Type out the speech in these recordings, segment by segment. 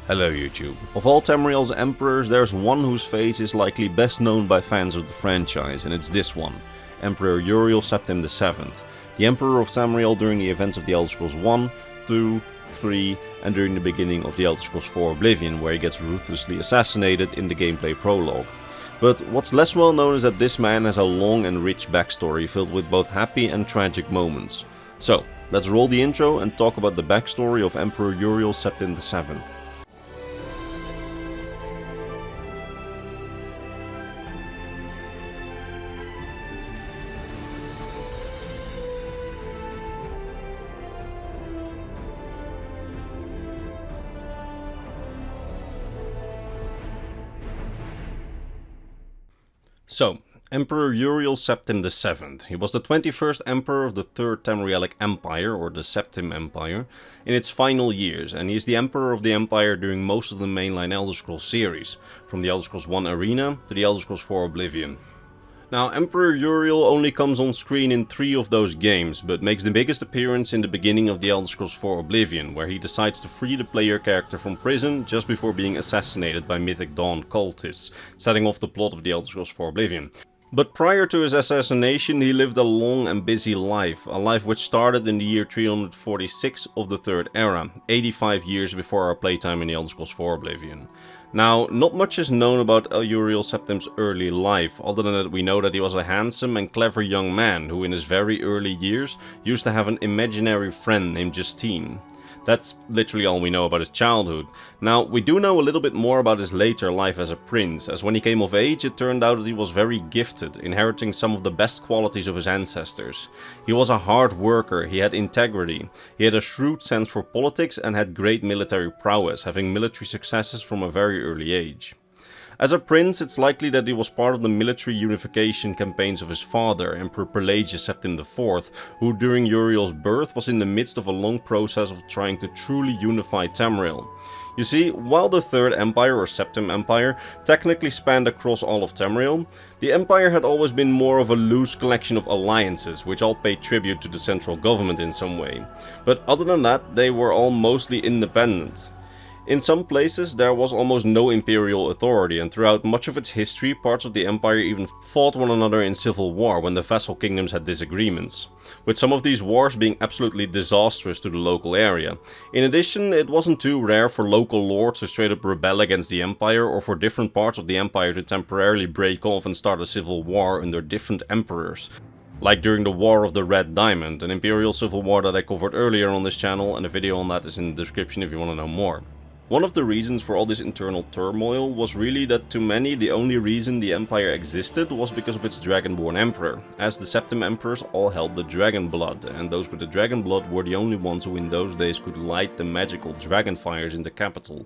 Hello YouTube. Of all Tamriel's emperors, there's one whose face is likely best known by fans of the franchise, and it's this one, Emperor Uriel Septim VII, the Emperor of Tamriel during the events of the Elder Scrolls 1, 2, 3, and during the beginning of the Elder Scrolls 4 Oblivion, where he gets ruthlessly assassinated in the gameplay prologue. But what's less well known is that this man has a long and rich backstory filled with both happy and tragic moments. So, let's roll the intro and talk about the backstory of Emperor Uriel Septim VII. So, Emperor Uriel Septim VII. He was the 21st Emperor of the Third Tamrielic Empire, or the Septim Empire, in its final years, and he is the Emperor of the Empire during most of the mainline Elder Scrolls series, from the Elder Scrolls 1 Arena to the Elder Scrolls 4 Oblivion. Now, Emperor Uriel only comes on screen in 3 of those games, but makes the biggest appearance in the beginning of the Elder Scrolls 4 Oblivion, where he decides to free the player character from prison just before being assassinated by Mythic Dawn cultists, setting off the plot of the Elder Scrolls 4 Oblivion. But prior to his assassination, he lived a long and busy life, a life which started in the year 346 of the Third Era, 85 years before our playtime in the Elder Scrolls 4 Oblivion. Now, not much is known about Uriel Septim's early life, other than that we know that he was a handsome and clever young man who in his very early years used to have an imaginary friend named Justine. That's literally all we know about his childhood. Now, we do know a little bit more about his later life as a prince, as when he came of age it turned out that he was very gifted, inheriting some of the best qualities of his ancestors. He was a hard worker, he had integrity, he had a shrewd sense for politics and had great military prowess, having military successes from a very early age. As a prince, it's likely that he was part of the military unification campaigns of his father, Emperor Pelagius Septim IV, who during Uriel's birth was in the midst of a long process of trying to truly unify Tamriel. You see, while the Third Empire, or Septim Empire, technically spanned across all of Tamriel, the Empire had always been more of a loose collection of alliances, which all paid tribute to the central government in some way. But other than that, they were all mostly independent. In some places there was almost no imperial authority, and throughout much of its history parts of the empire even fought one another in civil war when the vassal kingdoms had disagreements, with some of these wars being absolutely disastrous to the local area. In addition, it wasn't too rare for local lords to straight up rebel against the empire, or for different parts of the empire to temporarily break off and start a civil war under different emperors. Like during the War of the Red Diamond, an imperial civil war that I covered earlier on this channel, and a video on that is in the description if you want to know more. One of the reasons for all this internal turmoil was really that to many the only reason the empire existed was because of its dragonborn emperor, as the Septim emperors all held the dragon blood, and those with the dragon blood were the only ones who in those days could light the magical dragon fires in the capital.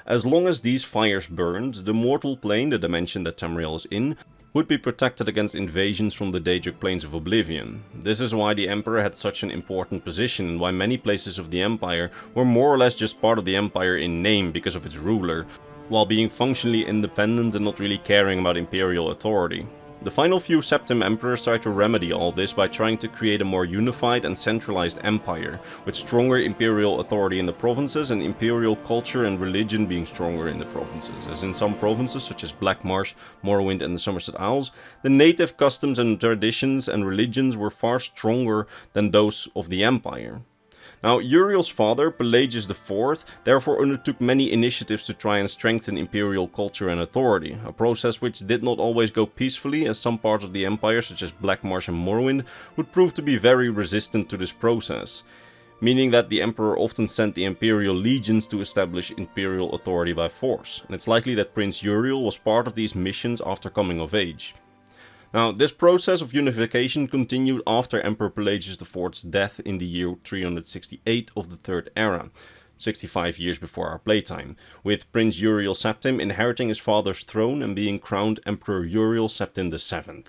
As long as these fires burned, the mortal plane, the dimension that Tamriel is in, would be protected against invasions from the Daedric plains of Oblivion. This is why the Emperor had such an important position, and why many places of the Empire were more or less just part of the Empire in name because of its ruler, while being functionally independent and not really caring about Imperial authority. The final few Septim Emperors tried to remedy all this by trying to create a more unified and centralized empire, with stronger Imperial authority in the provinces and Imperial culture and religion being stronger in the provinces, as in some provinces such as Blackmarsh, Morrowind and the Somerset Isles, the native customs and traditions and religions were far stronger than those of the Empire. Now, Uriel's father, Pelagius IV, therefore undertook many initiatives to try and strengthen imperial culture and authority, a process which did not always go peacefully, as some parts of the empire, such as Blackmarsh and Morrowind, would prove to be very resistant to this process, meaning that the emperor often sent the imperial legions to establish imperial authority by force, and it's likely that Prince Uriel was part of these missions after coming of age. Now, this process of unification continued after Emperor Pelagius IV's death in the year 368 of the Third Era, 65 years before our playtime, with Prince Uriel Septim inheriting his father's throne and being crowned Emperor Uriel Septim VII.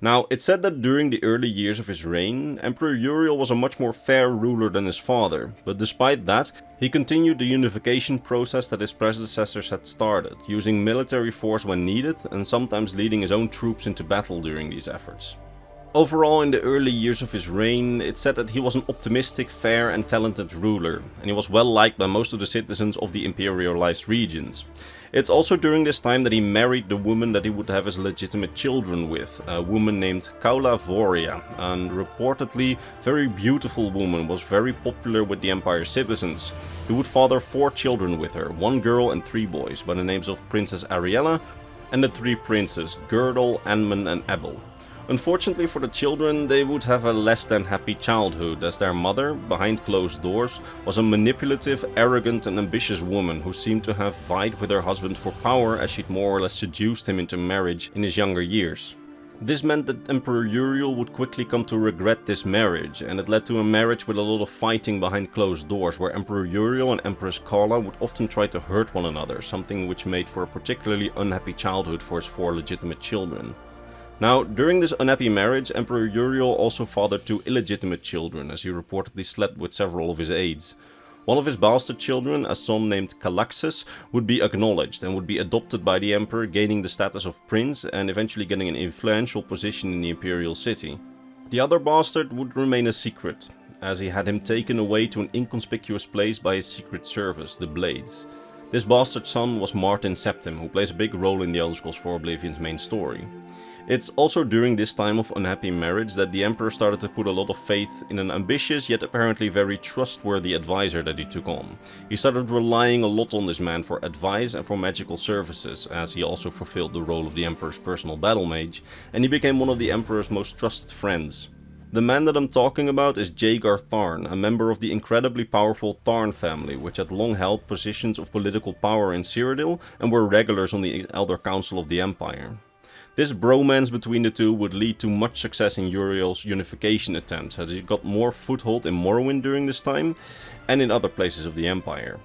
Now, it's said that during the early years of his reign, Emperor Uriel was a much more fair ruler than his father, but despite that, he continued the unification process that his predecessors had started, using military force when needed and sometimes leading his own troops into battle during these efforts. Overall, in the early years of his reign, it's said that he was an optimistic, fair and talented ruler, and he was well liked by most of the citizens of the imperialized regions. It's also during this time that he married the woman that he would have his legitimate children with, a woman named Kaula Voria, and reportedly very beautiful woman, was very popular with the Empire's citizens. He would father 4 children with her, 1 girl and 3 boys, by the names of Princess Ariella and the 3 princes, Girdle, Anman and Abel. Unfortunately for the children, they would have a less than happy childhood, as their mother, behind closed doors, was a manipulative, arrogant and ambitious woman who seemed to have vied with her husband for power as she'd more or less seduced him into marriage in his younger years. This meant that Emperor Uriel would quickly come to regret this marriage, and it led to a marriage with a lot of fighting behind closed doors, where Emperor Uriel and Empress Karla would often try to hurt one another, something which made for a particularly unhappy childhood for his 4 legitimate children. Now, during this unhappy marriage, Emperor Uriel also fathered 2 illegitimate children, as he reportedly slept with several of his aides. One of his bastard children, a son named Calaxus, would be acknowledged and would be adopted by the emperor, gaining the status of prince and eventually getting an influential position in the imperial city. The other bastard would remain a secret, as he had him taken away to an inconspicuous place by his secret service, the Blades. This bastard son was Uriel Septim, who plays a big role in the Elder Scrolls IV Oblivion's main story. It's also during this time of unhappy marriage that the Emperor started to put a lot of faith in an ambitious yet apparently very trustworthy advisor that he took on. He started relying a lot on this man for advice and for magical services, as he also fulfilled the role of the Emperor's personal battle mage, and he became one of the Emperor's most trusted friends. The man that I'm talking about is Jaegar Tharn, a member of the incredibly powerful Tharn family, which had long held positions of political power in Cyrodiil and were regulars on the Elder Council of the Empire. This bromance between the two would lead to much success in Uriel's unification attempts, as he got more foothold in Morrowind during this time, and in other places of the Empire.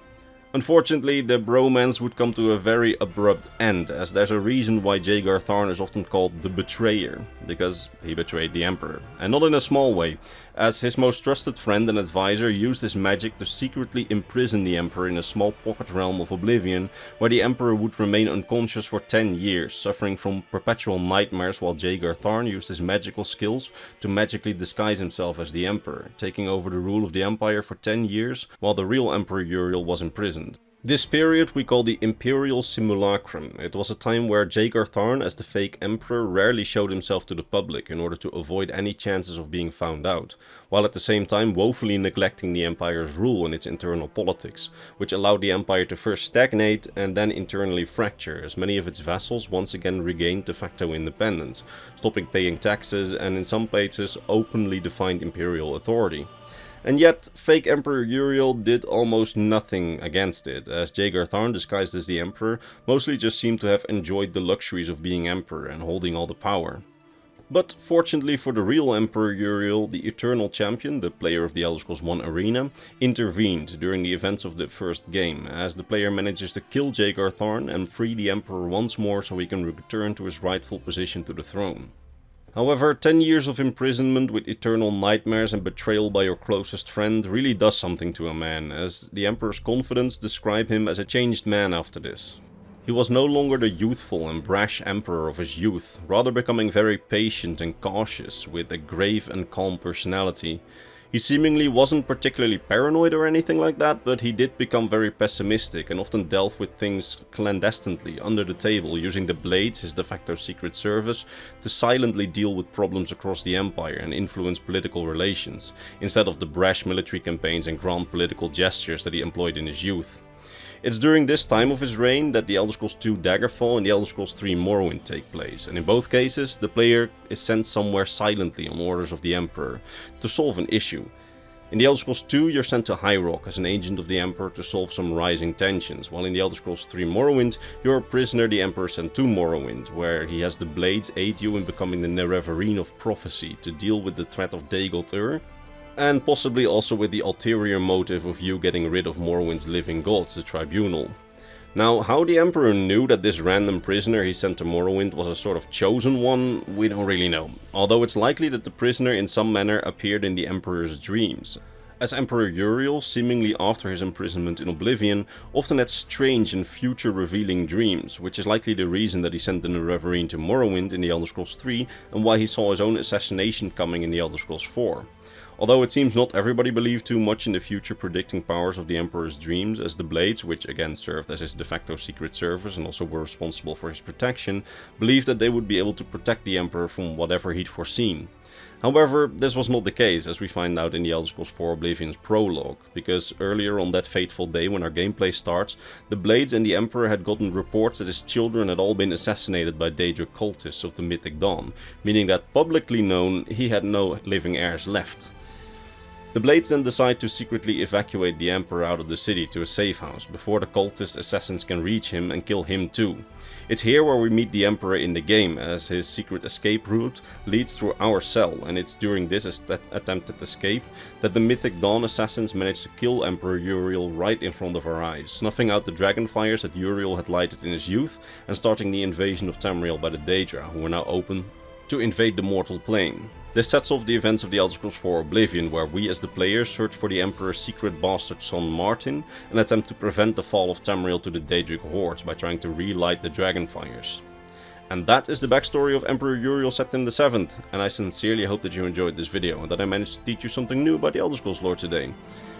Unfortunately, the bromance would come to a very abrupt end, as there's a reason why Jaegar Tharn is often called the Betrayer, because he betrayed the Emperor. And not in a small way, as his most trusted friend and advisor used his magic to secretly imprison the Emperor in a small pocket realm of Oblivion, where the Emperor would remain unconscious for 10 years, suffering from perpetual nightmares, while Jaegar Tharn used his magical skills to magically disguise himself as the Emperor, taking over the rule of the Empire for 10 years, while the real Emperor Uriel was imprisoned. This period we call the Imperial Simulacrum. It was a time where Jaegar Tharn, as the fake emperor, rarely showed himself to the public in order to avoid any chances of being found out, while at the same time woefully neglecting the Empire's rule and its internal politics, which allowed the Empire to first stagnate and then internally fracture, as many of its vassals once again regained de facto independence, stopping paying taxes and in some places openly defined imperial authority. And yet, fake Emperor Uriel did almost nothing against it, as Jaegar Tharn, disguised as the Emperor, mostly just seemed to have enjoyed the luxuries of being Emperor and holding all the power. But fortunately for the real Emperor Uriel, the Eternal Champion, the player of the Elder Scrolls I Arena, intervened during the events of the first game, as the player manages to kill Jaegar Tharn and free the Emperor once more so he can return to his rightful position to the throne. However, 10 years of imprisonment with eternal nightmares and betrayal by your closest friend really does something to a man, as the Emperor's confidants describe him as a changed man after this. He was no longer the youthful and brash emperor of his youth, rather becoming very patient and cautious, with a grave and calm personality. He seemingly wasn't particularly paranoid or anything like that, but he did become very pessimistic and often dealt with things clandestinely, under the table, using the Blades, his de facto secret service, to silently deal with problems across the Empire and influence political relations, instead of the brash military campaigns and grand political gestures that he employed in his youth. It's during this time of his reign that the Elder Scrolls II Daggerfall and the Elder Scrolls III Morrowind take place, and in both cases the player is sent somewhere silently on orders of the Emperor to solve an issue. In the Elder Scrolls II you're sent to High Rock as an agent of the Emperor to solve some rising tensions, while in the Elder Scrolls III Morrowind you're a prisoner the Emperor sent to Morrowind, where he has the Blades aid you in becoming the Nerevarine of Prophecy to deal with the threat of Dagoth Ur, and possibly also with the ulterior motive of you getting rid of Morrowind's living gods, the Tribunal. Now, how the Emperor knew that this random prisoner he sent to Morrowind was a sort of chosen one, we don't really know, although it's likely that the prisoner in some manner appeared in the Emperor's dreams. as Emperor Uriel, seemingly after his imprisonment in Oblivion, often had strange and future-revealing dreams, which is likely the reason that he sent the Nerevarine to Morrowind in the Elder Scrolls 3 and why he saw his own assassination coming in the Elder Scrolls 4. Although it seems not everybody believed too much in the future predicting powers of the Emperor's dreams, as the Blades, which again served as his de facto secret service and also were responsible for his protection, believed that they would be able to protect the Emperor from whatever he'd foreseen. However, this was not the case, as we find out in the Elder Scrolls 4 Oblivion's prologue, because earlier on that fateful day when our gameplay starts, the Blades and the Emperor had gotten reports that his children had all been assassinated by Daedric cultists of the Mythic Dawn, meaning that publicly known he had no living heirs left. The Blades then decide to secretly evacuate the Emperor out of the city to a safe house, before the cultist assassins can reach him and kill him too. It's here where we meet the Emperor in the game, as his secret escape route leads through our cell, and it's during this attempted escape that the Mythic Dawn assassins manage to kill Emperor Uriel right in front of our eyes, snuffing out the dragonfires that Uriel had lighted in his youth, and starting the invasion of Tamriel by the Daedra, who are now open to invade the mortal plane. This sets off the events of the Elder Scrolls 4 Oblivion, where we as the players search for the Emperor's secret bastard son Martin and attempt to prevent the fall of Tamriel to the Daedric hordes by trying to relight the dragonfires. And that is the backstory of Emperor Uriel Septim VII, and I sincerely hope that you enjoyed this video and that I managed to teach you something new about the Elder Scrolls lore today.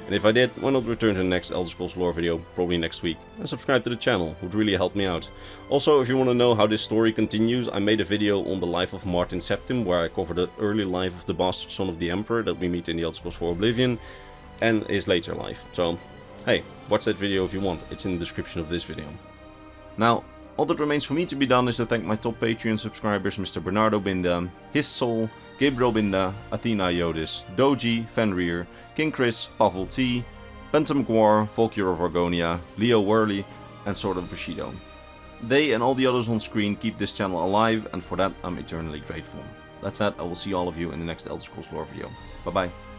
And if I did, why not return to the next Elder Scrolls lore video, probably next week, and subscribe to the channel, would really help me out. Also, if you want to know how this story continues, I made a video on the life of Martin Septim, where I covered the early life of the bastard son of the Emperor that we meet in the Elder Scrolls 4 Oblivion, and his later life. So, hey, watch that video if you want, it's in the description of this video. Now, all that remains for me to be done is to thank my top Patreon subscribers, Mr. Bernardo Binda, His Soul, Gabriel Binda, Athena Iodis, Doji, Fenrir, King Chris, Pavel T, Penta McGuire, Volkir of Argonia, Leo Worley, and Sword of Bushido. They and all the others on screen keep this channel alive, and for that I'm eternally grateful. That said, I will see all of you in the next Elder Scrolls lore video. Bye bye.